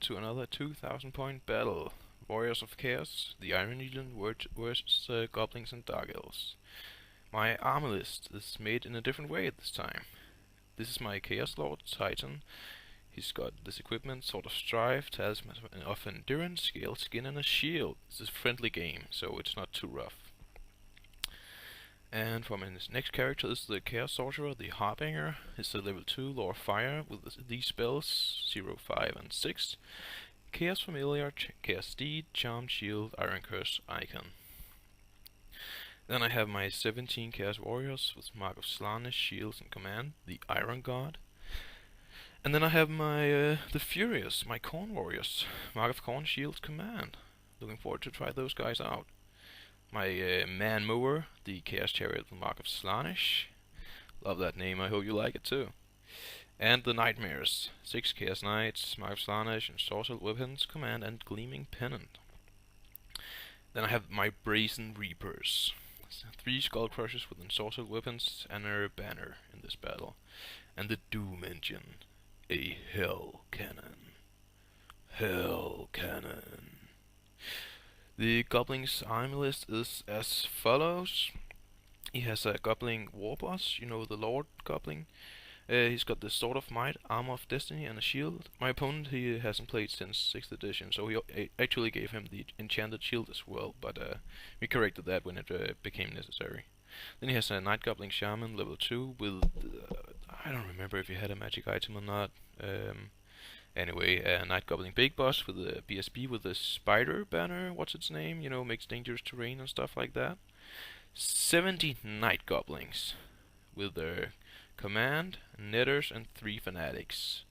to another 2000 point battle. Warriors of Chaos, the Iron Legion versus Goblins and Dark Elves. My armor list is made in a different way this time. This is my Chaos Lord Titan. He's got this equipment, Sword of Strife, Talisman of Endurance, Scale Skin, and a shield. This is a friendly game, so it's not too rough. And for my next character is the Chaos Sorcerer, the Harbinger. He's a level 2 Lore Fire with these spells, 0, 5, and 6. Chaos Familiar, Chaos Steed, Charmed Shield, Iron Curse, Icon. Then I have my 17 Chaos Warriors with Mark of Slaanesh, Shields, and Command, the Iron God. And then I have my the Furious, my Corn Warriors, Mark of Corn, Shields, Command. Looking forward to try those guys out. My Man Mower, the Chaos Chariot, the Mark of Slaanesh. Love that name, I hope you like it too. And the Nightmares, 6 Chaos Knights, Mark of Slaanesh, and Sorcered Weapons, Command, and Gleaming Pennant. Then I have my Brazen Reapers, 3 Skull Crushers with Ensorcelled Weapons and a banner in this battle. And the Doom Engine, a Hell Cannon. Hell Cannon. The Goblin's army list is as follows. He has a Goblin War Boss, you know, the Lord Goblin. He's got the Sword of Might, Armor of Destiny, and a shield. My opponent, he hasn't played since 6th edition, so he actually gave him the Enchanted Shield as well, but we corrected that when it became necessary. Then he has a Night Goblin Shaman, level 2, with... I don't remember if he had a magic item or not. Anyway, a Night Goblin Big Boss with a BSB with a spider banner, what's its name? You know, makes dangerous terrain and stuff like that. 70 Night Goblins with their Command, Netters, and 3 Fanatics.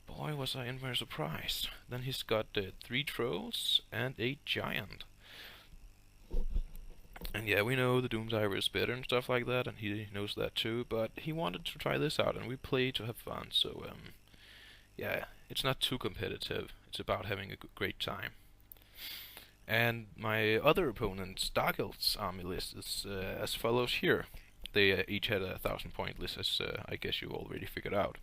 Boy, was I in for a surprise. Then he's got 3 Trolls and a Giant. And yeah, we know the Doomsire is better and stuff like that, and he knows that too, but he wanted to try this out, and we play to have fun, so yeah, it's not too competitive. It's about having a great time. And my other opponent's Dark Elves army list is as follows here. They each had a 1000 point list, as I guess you already figured out.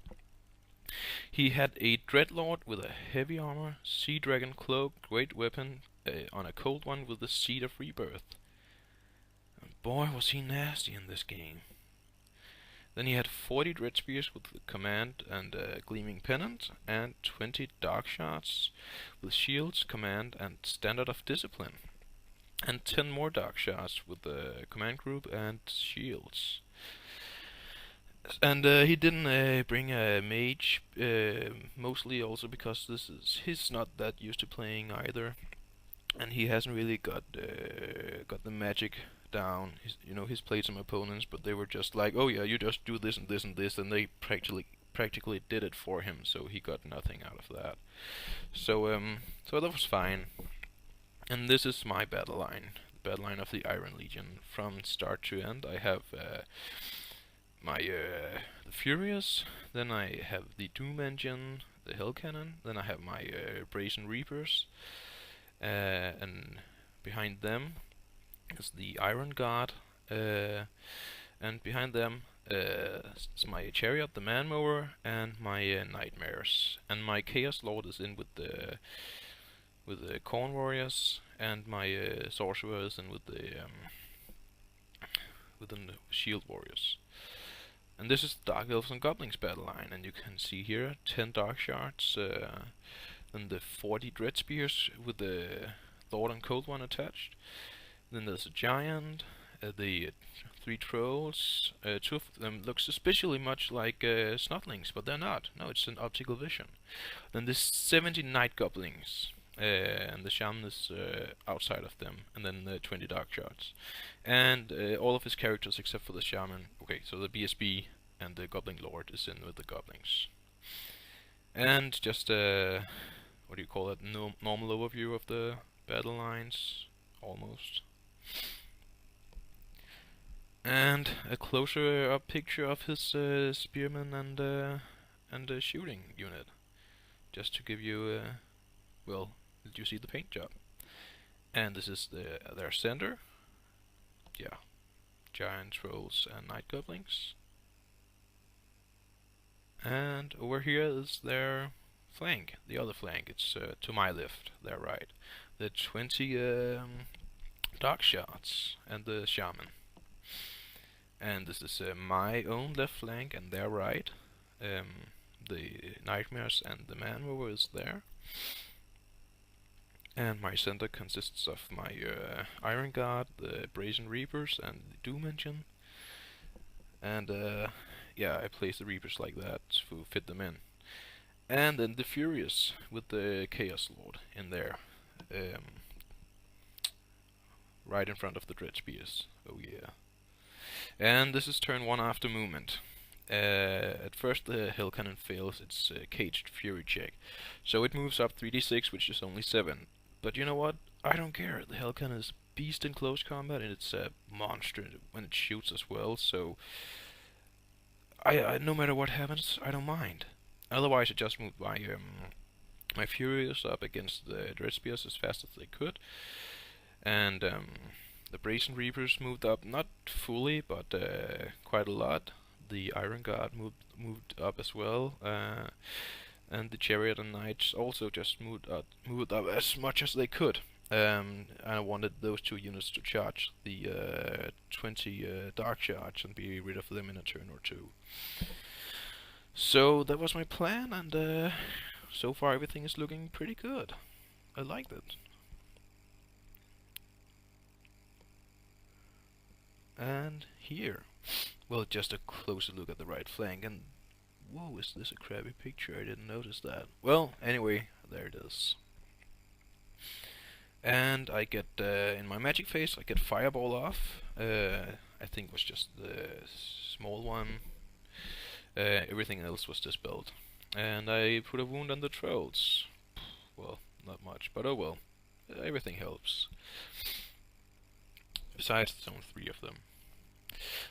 He had a Dreadlord with a heavy armor, Sea Dragon Cloak, great weapon, on a cold one with the Seed of Rebirth. And boy, was he nasty in this game. Then he had 40 Dread Spears with Command and Gleaming Pennant, and 20 Dark Shards with Shields, Command, and Standard of Discipline. And 10 more Dark Shards with the Command Group and Shields. And he didn't bring a Mage, mostly also because he's not that used to playing either. And he hasn't really got the magic down. He's played some opponents, but they were just like, oh yeah, you just do this and this and this, and they practically did it for him, so he got nothing out of that. So that was fine. And this is my battle line, the battle line of the Iron Legion. From start to end, I have my the Furious, then I have the Doom Engine, the Hell Cannon, then I have my Brazen Reapers, and behind them is the Iron God, and behind them is my Chariot, the Man Mower, and my Nightmares. And my Chaos Lord is in with the Corn Warriors, and my Sorcerer is in with the Shield Warriors. And this is Dark Elves and Goblins battle line, and you can see here 10 Dark Shards, then the 40 Dread Spears with the Lord and Cold One attached. Then there's a Giant, the 3 Trolls. 2 of them look suspiciously much like Snotlings, but they're not. No, it's an optical vision. Then there's 70 Night Goblins, and the Shaman is outside of them, and then 20 Dark Shards. And all of his characters except for the Shaman. Okay, so the BSB and the Goblin Lord is in with the Goblins. And just what do you call it? Normal overview of the battle lines, almost. And a closer up picture of his spearman and shooting unit, just to give you well, did you see the paint job? And this is their center. Yeah, Giant Trolls and Night Goblins. And over here is their flank, the other flank. It's to my left, their right. The 20 dark shots and the shaman. And this is my own left flank and their right. The nightmares and the man mover is there. And my center consists of my Iron Guard, the Brazen Reapers, and the Doom Engine. And yeah, I place the Reapers like that to fit them in. And then the Furious with the Chaos Lord in there. Right in front of the Dread Spears. Oh yeah. And this is turn 1 after movement. At first the Hell Cannon fails its caged Fury check. So it moves up 3d6, which is only 7. But you know what? I don't care. The Hell Cannon is a beast in close combat, and it's a monster when it shoots as well, so I no matter what happens, I don't mind. Otherwise I just moved my Furious up against the Dread Spears as fast as they could. And the Brazen Reapers moved up, not fully, but quite a lot. The Iron Guard moved up as well, and the Chariot and Knights also just moved up as much as they could. I wanted those 2 units to charge the 20 Dark Charge and be rid of them in a turn or 2. So that was my plan, and so far everything is looking pretty good. I liked it. And here, well, just a closer look at the right flank, and whoa, is this a crappy picture? I didn't notice that. Well, anyway, there it is. And I get, in my magic phase, I get Fireball off. I think it was just the small one. Everything else was dispelled. And I put a wound on the trolls. Well, not much, but oh well. Everything helps. Besides, there's only 3 of them.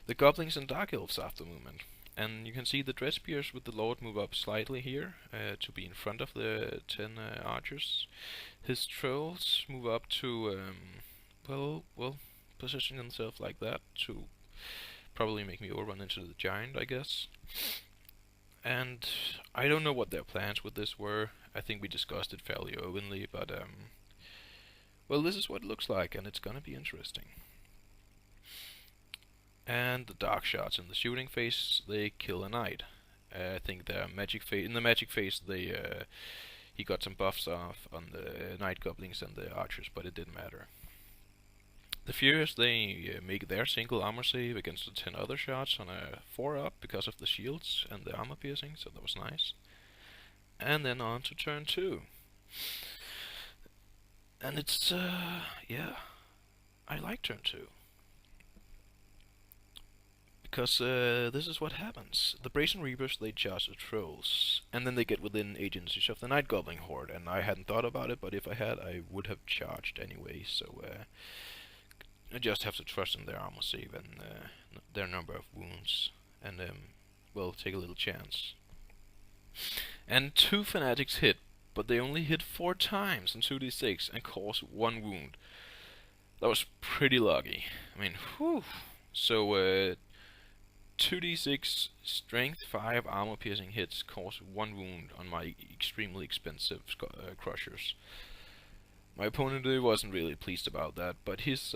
The Goblins and Dark Elves after movement. And you can see the Dread Spears with the Lord move up slightly here to be in front of the 10 archers. His trolls move up to, well, position themselves like that to probably make me overrun into the giant, I guess. And I don't know what their plans with this were. I think we discussed it fairly openly, but well, this is what it looks like, and it's gonna be interesting. And the dark shots in the shooting phase, they kill a knight. I think their magic phase, in the magic phase, they he got some buffs off on the Night Goblins and the archers, but it didn't matter. The Furious, they make their single armor save against the 10 other shots on a 4-up because of the shields and the armor piercing, so that was nice. And then on to turn 2. And it's, yeah, I like turn 2. Because this is what happens. The Brazen Reapers, they charge the trolls, and then they get within agencies of the Night Goblin Horde, and I hadn't thought about it, but if I had, I would have charged anyway, so I just have to trust in their armor save and their number of wounds, and well, take a little chance. And 2 fanatics hit, but they only hit 4 times on 2d6 and cause 1 wound. That was pretty lucky. I mean, whew. So 2d6 strength 5 armor piercing hits cause 1 wound on my extremely expensive crushers. My opponent wasn't really pleased about that, but he's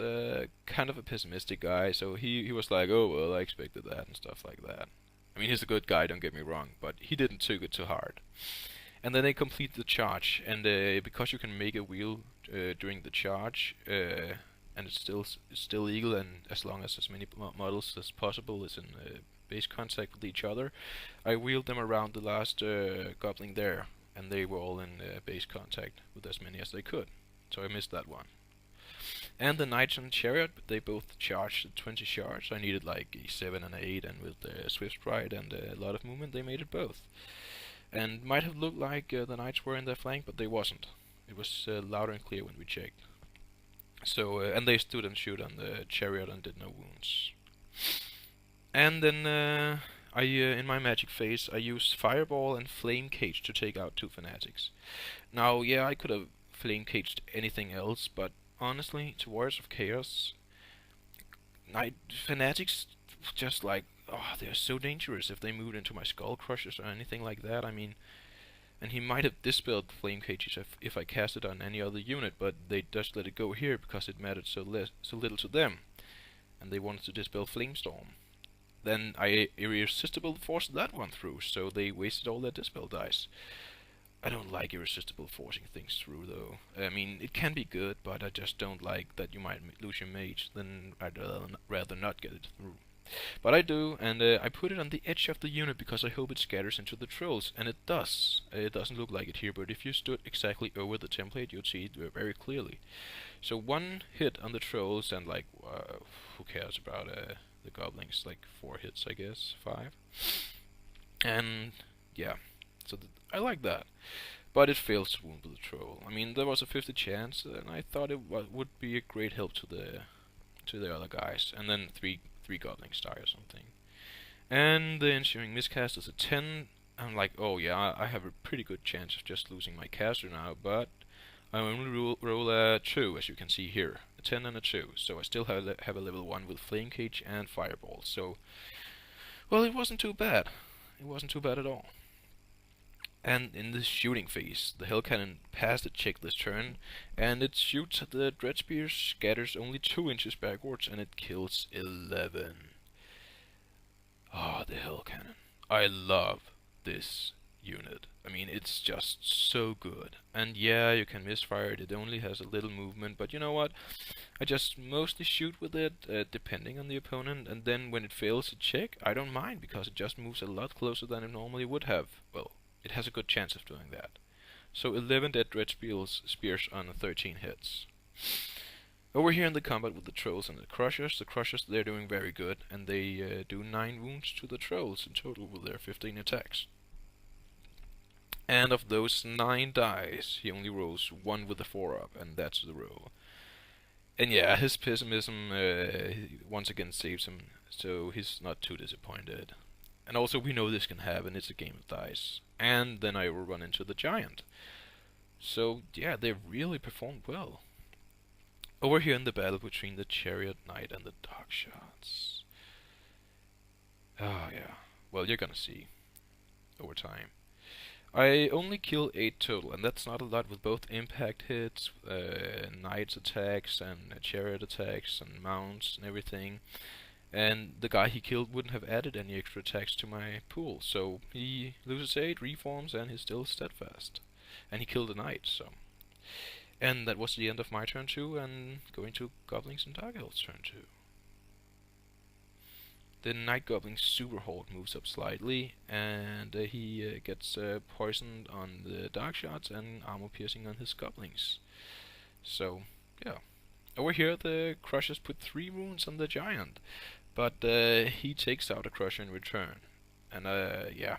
kind of a pessimistic guy, so he was like, oh well, I expected that and stuff like that. I mean, he's a good guy, don't get me wrong, but he didn't take it too hard. And then they complete the charge, and because you can make a wheel during the charge, and it's still legal, and as long as many models as possible is in base contact with each other, I wheeled them around the last goblin there, and they were all in base contact with as many as they could. So I missed that one. And the Knights and Chariot, they both charged 20 shards. I needed like a 7 and 8, and with the Swift Stride and a lot of movement, they made it both. And might have looked like the Knights were in their flank, but they wasn't. It was loud and clear when we checked. So and they stood and shoot on the Chariot and did no wounds. And then I in my magic phase, I used Fireball and Flame Cage to take out 2 fanatics. Now, yeah, I could have Flame Caged anything else, but honestly, to Warriors of Chaos, fanatics just like, oh, they're so dangerous if they move into my Skull Crushers or anything like that. I mean, And he might have dispelled flame cages if I cast it on any other unit, but they just let it go here because it mattered so little to them, and they wanted to dispel Flamestorm. Then I irresistible forced that one through, so they wasted all their dispel dice. I don't like irresistible forcing things through, though. I mean, it can be good, but I just don't like that you might lose your mage. Then I'd rather not get it through. But I do, and I put it on the edge of the unit because I hope it scatters into the trolls, and it does. It doesn't look like it here, but if you stood exactly over the template, you'd see it very clearly. So one hit on the trolls, and like, who cares about the goblins? Like 4 hits, I guess, 5. And yeah, so I like that. But it fails to wound the troll. I mean, there was a 50 chance, and I thought it would be a great help to the other guys. And then three Goblins die or something. And the ensuing miscast is a 10. I'm like, oh yeah, I have a pretty good chance of just losing my caster now, but I only roll a 2, as you can see here. A 10 and a 2, so I still have a level 1 with Flame Cage and Fireball. So, well, it wasn't too bad. It wasn't too bad at all. And in the shooting phase, the Hell Cannon passed the check this turn, and it shoots at the Dread Spear, scatters only 2 inches backwards, and it kills 11. Ah, the Hell Cannon. I love this unit. I mean, it's just so good. And yeah, you can misfire it, it only has a little movement, but you know what? I just mostly shoot with it, depending on the opponent, and then when it fails a check, I don't mind, because it just moves a lot closer than it normally would have. Well, it has a good chance of doing that. So 11 dead Dread Spears on 13 hits. Over here in the combat with the Trolls and the Crushers, they're doing very good, and they do 9 wounds to the Trolls in total with their 15 attacks. And of those 9 dice, he only rolls 1 with the 4-up, and that's the roll. And yeah, his pessimism once again saves him, so he's not too disappointed. And also, we know this can happen, it's a game of dice. And then I will run into the Giant. So, yeah, they really performed well. Over here in the battle between the Chariot Knight and the Darkshots. Oh, yeah. Well, you're gonna see. Over time. I only kill 8 total, and that's not a lot with both impact hits, Knight's attacks, and Chariot attacks, and mounts, and everything. And the guy he killed wouldn't have added any extra attacks to my pool, so he loses 8, reforms, and he's still steadfast. And he killed a knight, so. And that was the end of my turn 2, and going to Goblins and Dark Elves turn 2. The Night Goblin Super Horde moves up slightly, and he gets poisoned on the Darkshots and armor piercing on his Goblins. So, yeah. Over here the Crushers put 3 wounds on the Giant. But he takes out a Crusher in return. And yeah,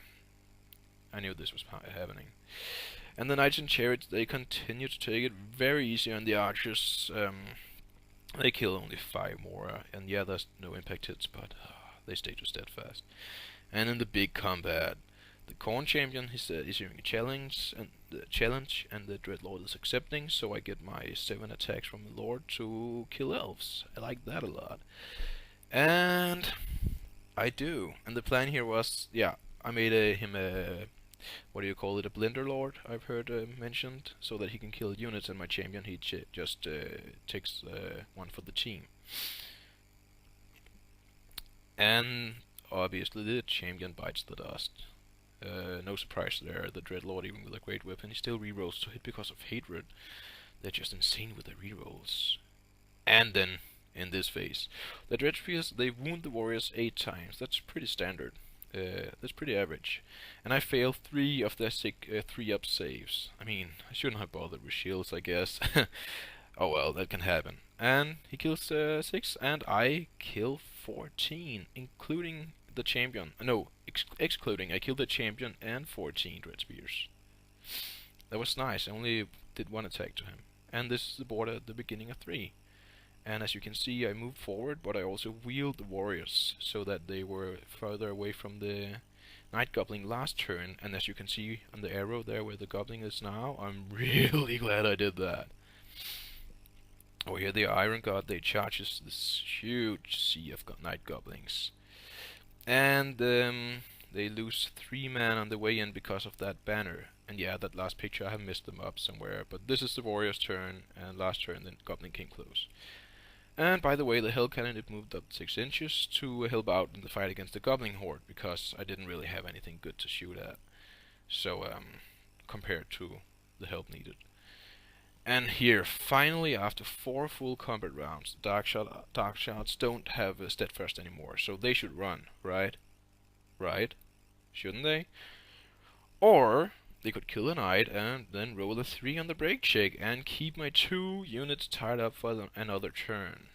I knew this was happening. And the Knights and Chariots, they continue to take it very easy on the Archers. They kill only 5 more. And yeah, there's no impact hits, but they stay too steadfast. And in the big combat, the Corn Champion is issuing a challenge, and the Dreadlord is accepting, so I get my 7 attacks from the Lord to kill Elves. I like that a lot. And I do. And the plan here was, yeah, I made him a, what do you call it, a Blender Lord, I've heard mentioned, so that he can kill units, and my champion, he just takes one for the team. And obviously the champion bites the dust. No surprise there, the Dreadlord, even with a great weapon, he still rerolls to hit because of hatred. They're just insane with their rerolls. And then, in this phase, the Dreadspears, they wound the warriors 8 times. That's pretty standard. That's pretty average. And I fail 3 of their 3-up saves. I mean, I shouldn't have bothered with shields, I guess. Oh well, that can happen. And he kills 6, and I kill 14, including the champion. No, excluding. I killed the champion and 14 Dreadspears. That was nice. I only did 1 attack to him. And this is the board at the beginning of 3. And as you can see, I moved forward, but I also wheeled the warriors so that they were further away from the Night Goblin last turn. And as you can see on the arrow there where the Goblin is now, I'm really glad I did that. Over here, the Iron God, they charges this huge sea of Night Goblins. And they lose 3 men on the way in because of that banner. And yeah, that last picture, I have missed them up somewhere, but this is the warrior's turn, and last turn the goblin came close. And by the way, the hell cannon, it moved up 6 inches to help out in the fight against the goblin horde, because I didn't really have anything good to shoot at. So, compared to the help needed. And here, finally, after 4 full combat rounds, the dark shots don't have a steadfast anymore, so they should run, right? Right? Shouldn't they? Or they could kill a knight and then roll a 3 on the break check and keep my 2 units tied up for another turn.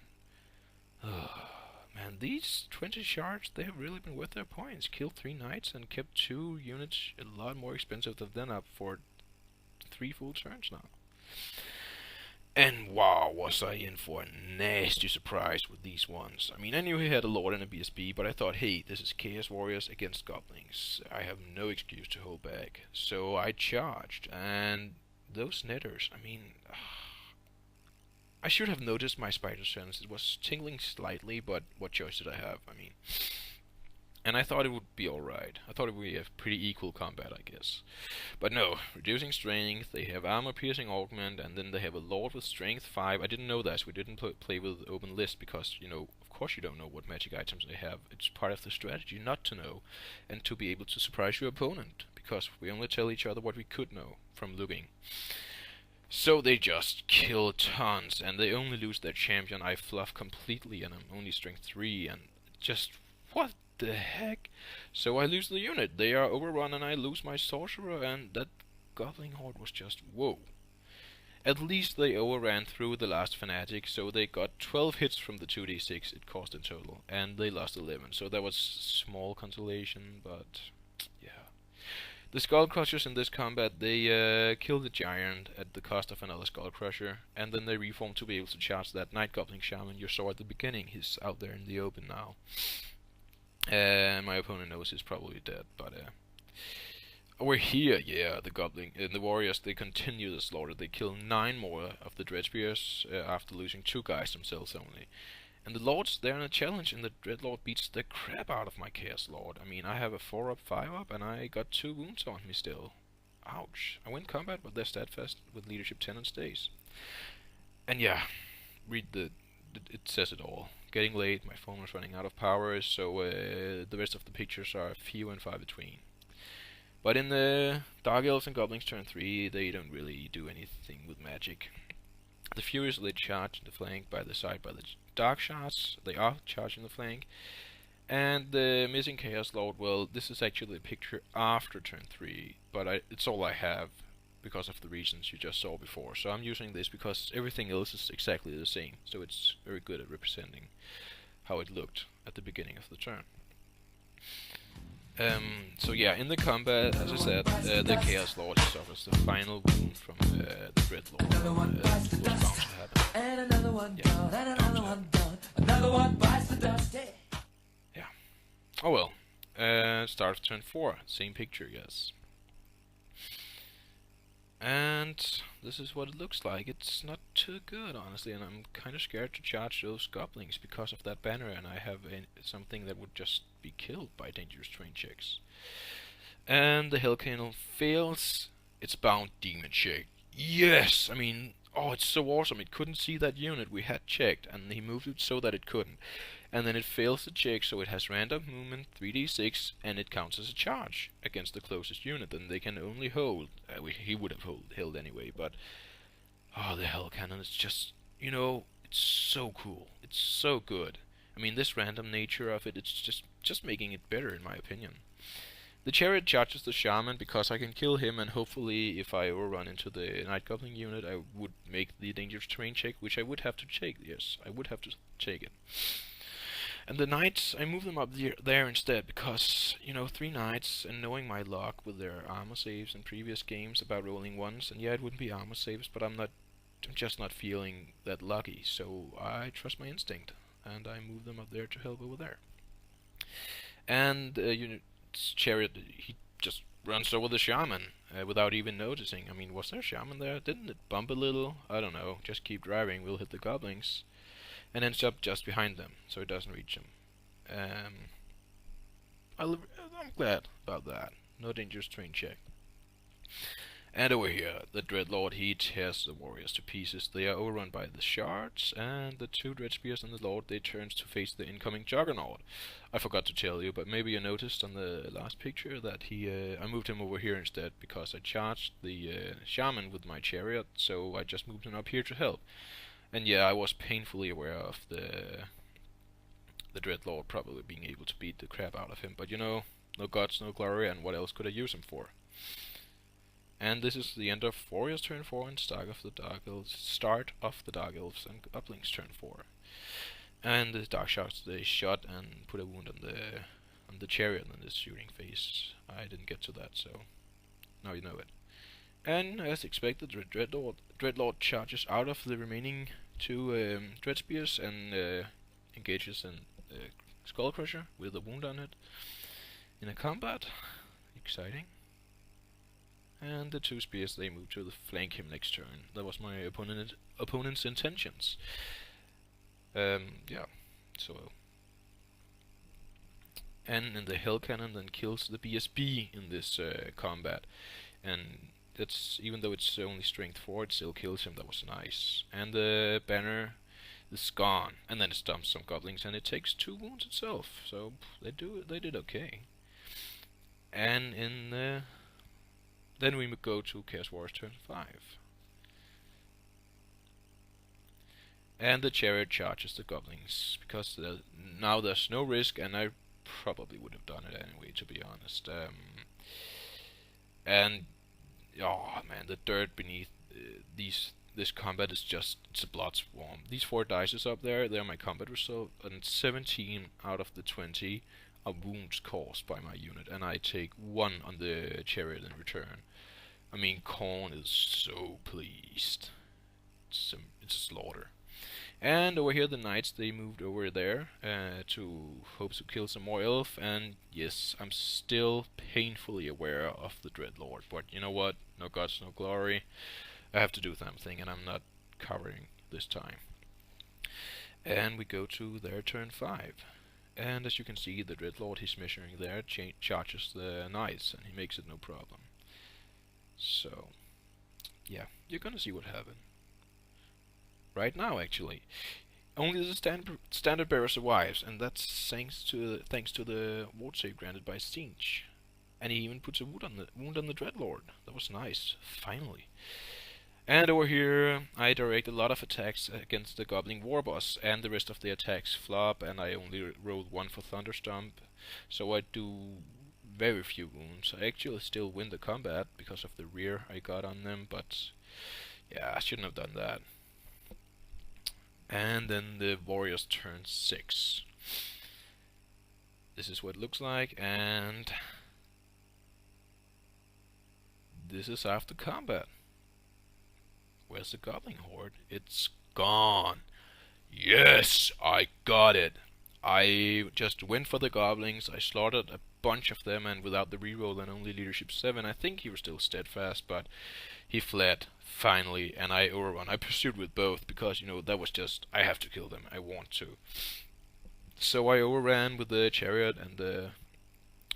Man, these 20 shards, they have really been worth their points. Killed 3 knights and kept 2 units a lot more expensive than up for 3 full turns now. And wow, was I in for a nasty surprise with these ones. I mean, I knew he had a lord and a BSB, but I thought, hey, this is Chaos Warriors against Goblins. I have no excuse to hold back. So I charged, and those netters, I mean, I should have noticed my spider sense. It was tingling slightly, but what choice did I have? I mean, and I thought it would be alright. I thought it would be a pretty equal combat, I guess. But no, reducing strength, they have armor-piercing augment, and then they have a lord with strength 5. I didn't know that, so we didn't play with open list, because, you know, of course you don't know what magic items they have. It's part of the strategy not to know, and to be able to surprise your opponent, because we only tell each other what we could know from looking. So they just kill tons, and they only lose their champion. I fluff completely, and I'm only strength 3, and just, what the heck? So I lose the unit. They are overrun, and I lose my sorcerer, and that goblin horde was just whoa. At least they overran through the last fanatic, so they got 12 hits from the 2d6 it cost in total, and they lost 11. So that was small consolation, but yeah. The Skull Crushers in this combat, they kill the giant at the cost of another Skull Crusher, and then they reform to be able to charge that Night Goblin Shaman you saw at the beginning. He's out there in the open now. My opponent knows he's probably dead, but over here, yeah, the goblin and the warriors, they continue the slaughter. They kill 9 more of the Dreadspears after losing 2 guys themselves only. And the lords, they're in a challenge, and the Dreadlord beats the crap out of my Chaos Lord. I mean, I have a 4-up, 5-up, and I got 2 wounds on me still. Ouch. I win combat, but they're steadfast with leadership 10 and stays. And yeah, read it says it all. Getting late, my phone was running out of power, so the rest of the pictures are few and far between. But in the Dark Elves and Goblins turn 3, they don't really do anything with magic. The Furies, they charge the flank by the Dark Shots. They are charging the flank. And the missing Chaos Lord, well, this is actually a picture after turn 3, but it's all I have because of the reasons you just saw before. So I'm using this because everything else is exactly the same, so it's very good at representing how it looked at the beginning of the turn. So yeah, in the combat, as I said, the Chaos Lord suffers the final wound from the Dreadlord. It was bound to happen. And another one Yeah, down, and another one down, another one bites the dust. Yeah. Oh well. Start of turn 4, same picture, yes. And this is what it looks like. It's not too good, honestly, and I'm kind of scared to charge those goblins because of that banner, and I have something that would just be killed by dangerous terrain checks. And the Hell Cannon fails. It's bound demon check. Yes! I mean, oh, it's so awesome. It couldn't see that unit we had checked, and he moved it so that it couldn't. And then it fails the check, so it has random movement, 3d6, and it counts as a charge against the closest unit, and they can only hold. He would have held anyway, but oh, the Hell Cannon is just, you know, it's so cool. It's so good. I mean, this random nature of it, it's just making it better, in my opinion. The Chariot charges the Shaman because I can kill him, and hopefully, if I overrun into the Night Goblin unit, I would make the dangerous terrain check, which I would have to take. Yes, I would have to take it. And the knights, I move them up there instead because, you know, 3 knights, and knowing my luck with their armor saves in previous games about rolling ones, and yeah, it wouldn't be armor saves, but I'm just not feeling that lucky, so I trust my instinct, and I move them up there to help over there. And Chariot, he just runs over the Shaman without even noticing. I mean, was there a Shaman there? Didn't it bump a little? I don't know. Just keep driving, we'll hit the Goblins. And ends up just behind them, so it doesn't reach them. I'm glad about that. No dangerous terrain check. And over here, the Dreadlord, he tears the warriors to pieces. They are overrun by the shards, and the two Dreadspears and the Lord, they turns to face the incoming Juggernaut. I forgot to tell you, but maybe you noticed on the last picture that I moved him over here instead, because I charged the Shaman with my chariot, so I just moved him up here to help. And yeah, I was painfully aware of the Dreadlord probably being able to beat the crap out of him, but you know, no gods, no glory, and what else could I use him for? And this is the end of Warriors turn 4 and start of the Dark Elves and Goblins turn 4. And the Dark Sharks, they shot and put a wound on the chariot in this shooting phase. I didn't get to that, so now you know it. And as expected, the Dreadlord charges out of the remaining two Dreadspears and engages in Skull Crusher with a wound on it in a combat. Exciting. And the two spears, they move to flank him next turn. That was my opponent's intentions. Yeah, so. And the Hell Cannon then kills the BSB in this combat. And that's, even though it's only strength 4, it still kills him. That was nice. And the banner is gone. And then it stomps some goblins, and it takes 2 wounds itself. So they did okay. And then we go to Chaos Warriors turn 5. And the chariot charges the goblins, because now there's no risk, and I probably would have done it anyway, to be honest. And, oh man, the dirt beneath this combat is just, it's a blood swarm. These 4 dice up there, they're my combat result, and 17 out of the 20 are wounds caused by my unit, and I take 1 on the chariot in return. I mean, Korn is so pleased. It's a slaughter. And over here, the knights, they moved over there to hope to kill some more elf. And yes, I'm still painfully aware of the Dreadlord. But you know what? No gods, no glory. I have to do something, and I'm not covering this time. And we go to their turn 5. And as you can see, the Dreadlord, he's measuring there, charges the knights, and he makes it no problem. So, yeah, you're gonna see what happened. Right now, actually. Only the standard bearer survives, and that's thanks to the ward save granted by Siege. And he even puts a wound on the Dreadlord. That was nice, finally. And over here, I direct a lot of attacks against the Goblin Warboss, and the rest of the attacks flop, and I only rolled 1 for Thunderstomp, so I do very few wounds. I actually still win the combat because of the rear I got on them, but yeah, I shouldn't have done that. And then the Warriors turn 6. This is what it looks like, and this is after combat. Where's the Goblin Horde? It's gone. Yes, I got it. I just went for the Goblins. I slaughtered a bunch of them, and without the reroll and only leadership 7, I think he was still steadfast, but he fled finally, and I overrun. I pursued with both because, you know, that was just, I have to kill them. I want to. So I overran with the chariot, and the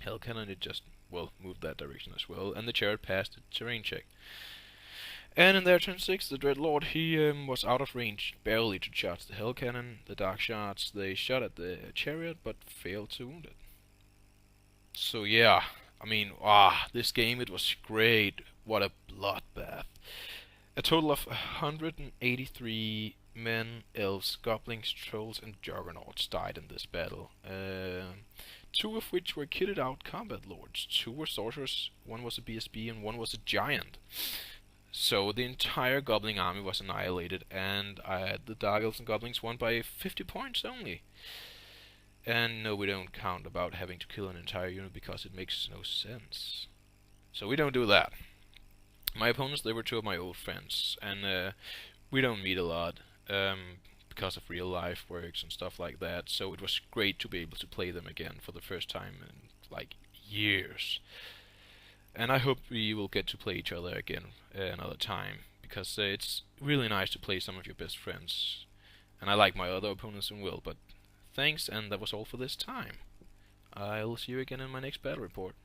Hell Cannon, it just, well, moved that direction as well, and the chariot passed the terrain check. And in their turn 6, the Dreadlord, he was out of range, barely to charge the Hell Cannon. The Dark Shards, they shot at the chariot, but failed to wound it. So yeah, I mean, this game, it was great. What a bloodbath. A total of 183 men, elves, goblins, trolls, and juggernauts died in this battle. 2 of which were kitted out combat lords. 2 were sorcerers, 1 was a BSB, and 1 was a giant. So the entire Goblin army was annihilated, and the Dark Elves and Goblins won by 50 points only. And no, we don't count about having to kill an entire unit because it makes no sense. So we don't do that. My opponents, they were 2 of my old friends, and we don't meet a lot because of real life works and stuff like that. So it was great to be able to play them again for the first time in like years. And I hope we will get to play each other again another time, because it's really nice to play some of your best friends. And I like my other opponents as well, but thanks, and that was all for this time. I'll see you again in my next battle report.